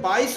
22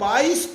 22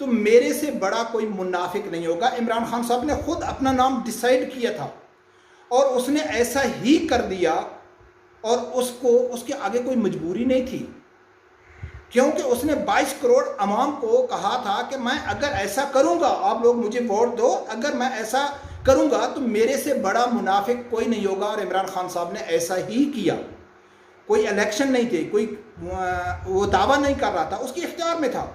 تو میرے سے بڑا کوئی منافق نہیں ہوگا. عمران خان صاحب نے خود اپنا نام ڈیسائیڈ کیا تھا اور اس نے ایسا ہی کر دیا, اور اس کے آگے کوئی مجبوری نہیں تھی, کیونکہ اس نے 22 کروڑ عوام کو کہا تھا کہ میں اگر ایسا کروں گا, آپ لوگ مجھے ووٹ دو, اگر میں ایسا کروں گا تو میرے سے بڑا منافق کوئی نہیں ہوگا. اور عمران خان صاحب نے ایسا ہی کیا. کوئی الیکشن نہیں تھے, کوئی وہ دعویٰ نہیں کر رہا تھا, اس کے اختیار میں تھا.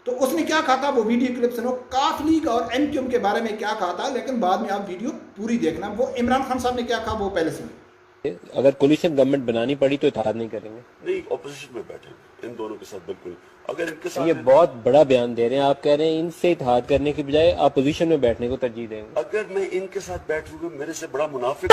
تو اس نے کیا کہا تھا, وہ ویڈیو کلپ سنو, کاف لیگ اور ایم کیو ایم کے بارے میں کیا کہا تھا, لیکن بعد میں آپ ویڈیو پوری دیکھنا. وہ عمران خان صاحب نے کیا کہا وہ پہلے سنیں. اگر کولیشن گورنمنٹ بنانی پڑی تو اتحاد نہیں کریں گے. نہیں, اپوزیشن میں بیٹھے ان دونوں کے ساتھ بالکل. اگر ان کے ساتھ یہ بہت بڑا بیان دے رہے ہیں آپ, کہہ رہے ہیں ان سے اتحاد کرنے کی بجائے اپوزیشن میں بیٹھنے کو ترجیح دیں گے. اگر میں ان کے ساتھ بیٹھوں گا میرے سے بڑا منافق.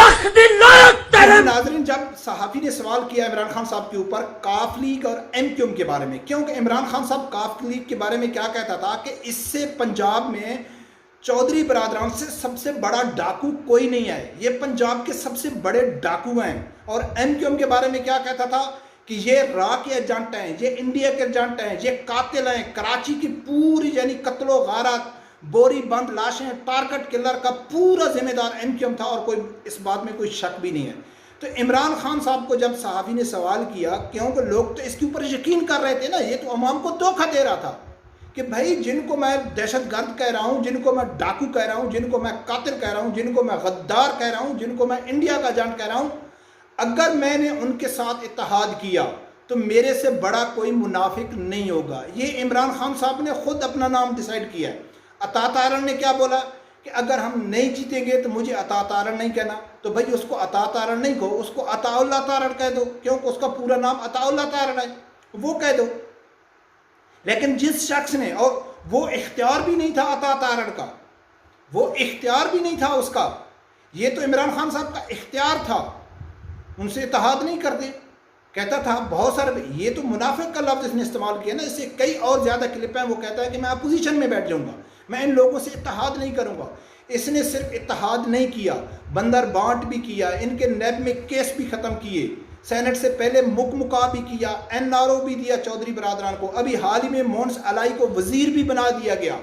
ناظرین, جب صحافی نے سوال کیا عمران خان صاحب کے اوپر کاف لیگ اور ایم کیو ایم کے بارے میں, کیونکہ عمران خان صاحب کاف لیگ کے بارے میں کیا کہتا تھا کہ اس سے پنجاب میں چودھری برادران سے سب سے بڑا ڈاکو کوئی نہیں ہے, یہ پنجاب کے سب سے بڑے ڈاکو ہیں. اور ایم کیو ایم کے بارے میں کیا کہتا تھا کہ یہ را کے ایجنٹ ہیں, یہ انڈیا کے ایجنٹ ہیں, یہ قاتل ہیں, کراچی کی پوری یعنی قتل و غارت, بوری بند لاشیں, ٹارگٹ کلر کا پورا ذمہ دار ایم کیو ایم تھا, اور کوئی اس بات میں کوئی شک بھی نہیں ہے. تو عمران خان صاحب کو جب صحافی نے سوال کیا, کیونکہ لوگ تو اس کے اوپر یقین کر رہے تھے نا, یہ تو عوام کو دھوکہ دے رہا تھا کہ بھائی جن کو میں دہشت گرد کہہ رہا ہوں, جن کو میں ڈاکو کہہ رہا ہوں, جن کو میں قاتل کہہ رہا ہوں, جن کو میں غدار کہہ رہا ہوں, جن کو میں انڈیا کا ایجنٹ کہہ رہا ہوں, اگر میں نے ان کے ساتھ اتحاد کیا تو میرے سے بڑا کوئی منافق نہیں ہوگا. یہ عمران خان صاحب نے خود اپنا نام ڈیسائیڈ کیا ہے. عطا تارڑ نے کیا بولا کہ اگر ہم نہیں جیتیں گے تو مجھے عطا تارڑ نہیں کہنا, تو بھائی اس کو عطا تارڑ نہیں کہو, اس کو عطا اللہ تارڑ کہہ دو, کیونکہ اس کا پورا نام عطا اللہ تارڑ ہے, وہ کہہ دو. لیکن جس شخص نے, اور وہ اختیار بھی نہیں تھا عطا تارڑ کا, وہ اختیار بھی نہیں تھا اس کا, یہ تو عمران خان صاحب کا اختیار تھا, ان سے اتحاد نہیں کرتے. کہتا تھا بہت سارے, یہ تو منافق کا لفظ اس نے استعمال کیا نا, اس سے کئی اور زیادہ کلپ ہیں. وہ کہتا ہے کہ میں اپوزیشن میں بیٹھ جاؤں گا, میں ان لوگوں سے اتحاد نہیں کروں گا. اس نے صرف اتحاد نہیں کیا, بندر بانٹ بھی کیا, ان کے نیب میں کیس بھی ختم کیے, سینٹ سے پہلے مکا بھی کیا, این آر او بھی دیا چودھری برادران کو. ابھی حال ہی میں مونس الائی کو وزیر بھی بنا دیا گیا,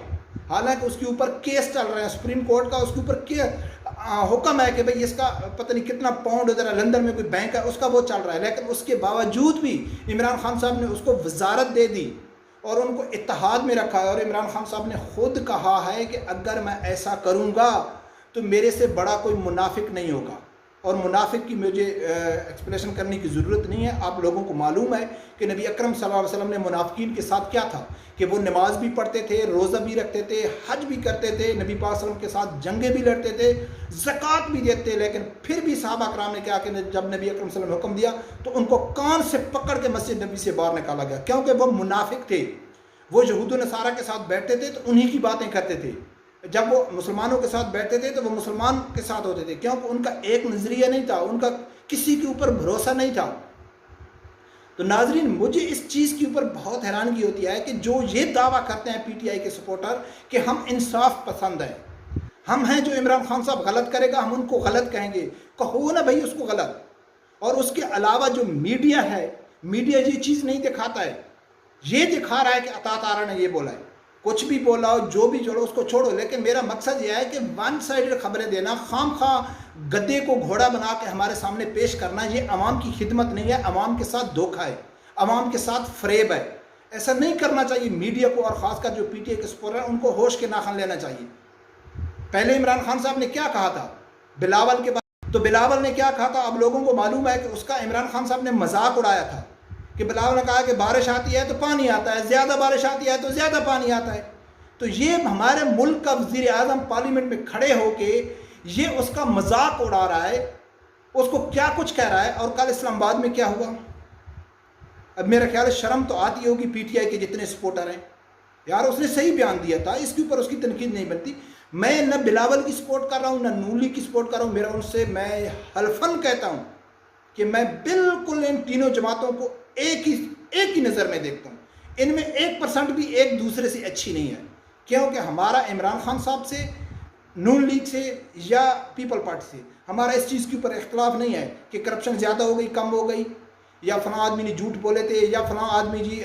حالانکہ اس کے اوپر کیس چل رہے ہیں سپریم کورٹ کا, اس کے اوپر حکم ہے کہ بھئی اس کا پتہ نہیں کتنا پاؤنڈ ادھر لندن میں کوئی بینک ہے, اس کا وہ چل رہا ہے. لیکن اس کے باوجود بھی عمران خان صاحب نے اس کو وزارت دے دی اور ان کو اتحاد میں رکھا ہے. اور عمران خان صاحب نے خود کہا ہے کہ اگر میں ایسا کروں گا تو میرے سے بڑا کوئی منافق نہیں ہوگا. اور منافق کی مجھے ایکسپلیشن کرنے کی ضرورت نہیں ہے, آپ لوگوں کو معلوم ہے کہ نبی اکرم صلی اللہ علیہ وسلم نے منافقین کے ساتھ کیا تھا, کہ وہ نماز بھی پڑھتے تھے, روزہ بھی رکھتے تھے, حج بھی کرتے تھے, نبی پاک صلی اللہ علیہ وسلم کے ساتھ جنگیں بھی لڑتے تھے, زکوٰۃ بھی دیتے. لیکن پھر بھی صحابہ کرام نے کیا کہ جب نبی اکرم صلی اللہ علیہ وسلم نے حکم دیا تو ان کو کان سے پکڑ کے مسجد نبی سے باہر نکالا گیا, کیونکہ وہ منافق تھے. وہ یہود و نصارہ کے ساتھ بیٹھتے تھے تو انہی کی باتیں کرتے تھے, جب وہ مسلمانوں کے ساتھ بیٹھتے تھے تو وہ مسلمان کے ساتھ ہوتے تھے, کیونکہ ان کا ایک نظریہ نہیں تھا, ان کا کسی کے اوپر بھروسہ نہیں تھا. تو ناظرین, مجھے اس چیز کے اوپر بہت حیرانگی ہوتی ہے کہ جو یہ دعویٰ کرتے ہیں پی ٹی آئی کے سپورٹر کہ ہم انصاف پسند ہیں, ہم ہیں جو عمران خان صاحب غلط کرے گا ہم ان کو غلط کہیں گے, کہو نا بھائی اس کو غلط. اور اس کے علاوہ جو میڈیا ہے, میڈیا یہ چیز نہیں دکھاتا ہے, یہ دکھا رہا ہے کہ عطا تارڑ نے یہ بولا ہے. کچھ بھی بولا ہو, جو بھی چھوڑو, اس کو چھوڑو. لیکن میرا مقصد یہ ہے کہ ون سائیڈڈ خبریں دینا, خام خواہ گدے کو گھوڑا بنا کے ہمارے سامنے پیش کرنا, یہ عوام کی خدمت نہیں ہے, عوام کے ساتھ دھوکہ ہے, عوام کے ساتھ فریب ہے. ایسا نہیں کرنا چاہیے میڈیا کو, اور خاص کر جو پی ٹی آئی کے سپورٹر ہیں ان کو ہوش کے ناخن لینا چاہیے. پہلے عمران خان صاحب نے کیا کہا تھا بلاول کے بعد, تو بلاول نے کیا کہا تھا اب لوگوں کو معلوم ہے کہ اس کا عمران خان صاحب نے مذاق اڑایا تھا کہ بلاول نے کہا کہ بارش آتی ہے تو پانی آتا ہے, زیادہ بارش آتی ہے تو زیادہ پانی آتا ہے. تو یہ ہمارے ملک کا وزیر اعظم پارلیمنٹ میں کھڑے ہو کے یہ اس کا مذاق اڑا رہا ہے, اس کو کیا کچھ کہہ رہا ہے. اور کل اسلام آباد میں کیا ہوا, اب میرا خیال ہے شرم تو آتی ہوگی پی ٹی آئی کے جتنے سپورٹر ہیں, یار اس نے صحیح بیان دیا تھا, اس کے اوپر اس کی تنقید نہیں بنتی. میں نہ بلاول کی سپورٹ کر رہا ہوں نہ نون لیگ کی سپورٹ کر رہا ہوں, میرا ان سے میں حلفاً کہتا ہوں کہ میں بالکل ان تینوں جماعتوں کو ایک ہی نظر میں دیکھتا ہوں, ان میں 1% بھی ایک دوسرے سے اچھی نہیں ہے. کیونکہ ہمارا عمران خان صاحب سے, نون لیگ سے یا پیپل پارٹی سے ہمارا اس چیز کے اوپر اختلاف نہیں ہے کہ کرپشن زیادہ ہو گئی کم ہو گئی, یا فلاں آدمی نے جھوٹ بولے تھے, یا فلاں آدمی جی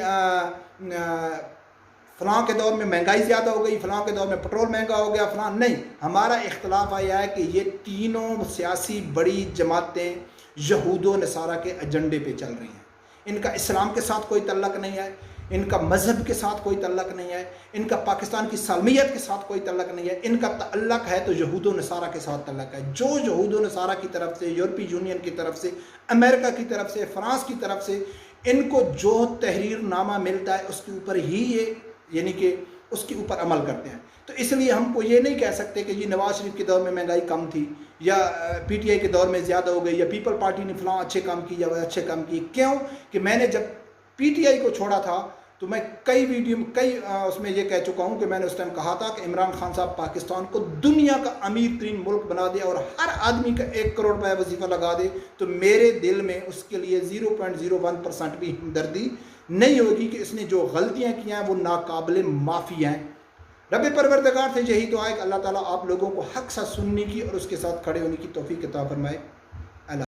فلاں کے دور میں مہنگائی زیادہ ہو گئی، فلاں کے دور میں پٹرول مہنگا ہو گیا، فلاں نہیں. ہمارا اختلاف آیا ہے کہ یہ تینوں سیاسی بڑی جماعتیں یہود و نصارہ کے ایجنڈے پہ چل رہی ہیں. ان کا اسلام کے ساتھ کوئی تعلق نہیں ہے، ان کا مذہب کے ساتھ کوئی تعلق نہیں ہے، ان کا پاکستان کی سالمیت کے ساتھ کوئی تعلق نہیں ہے. ان کا تعلق ہے تو یہود و نصارہ کے ساتھ تعلق ہے. جو یہود و نصارہ کی طرف سے، یورپی یونین کی طرف سے، امریکہ کی طرف سے، فرانس کی طرف سے ان کو جو تحریر نامہ ملتا ہے اس کے اوپر ہی یہ یعنی کہ اس کے اوپر عمل کرتے ہیں. تو اس لیے ہم کو یہ نہیں کہہ سکتے کہ یہ نواز شریف کے دور میں مہنگائی کم تھی یا پی ٹی آئی کے دور میں زیادہ ہو گئی یا پیپل پارٹی نے فلاں اچھے کام کی یا وہ اچھے کام کی. کیوں کہ میں نے جب پی ٹی آئی کو چھوڑا تھا تو میں کئی ویڈیو اس میں یہ کہہ چکا ہوں کہ میں نے اس ٹائم کہا تھا کہ عمران خان صاحب پاکستان کو دنیا کا امیر ترین ملک بنا دے اور ہر آدمی کا 1 کروڑ روپے وظیفہ لگا دے تو میرے دل میں اس کے لیے 0.01% بھی ہمدردی نہیں ہوگی کہ اس نے جو غلطیاں کی ہیں وہ ناقابل معافی ہیں. رب پروردگار سے یہی دعا ہے کہ اللہ تعالیٰ آپ لوگوں کو حق ساتھ سننے کی اور اس کے ساتھ کھڑے ہونے کی توفیق عطا فرمائے.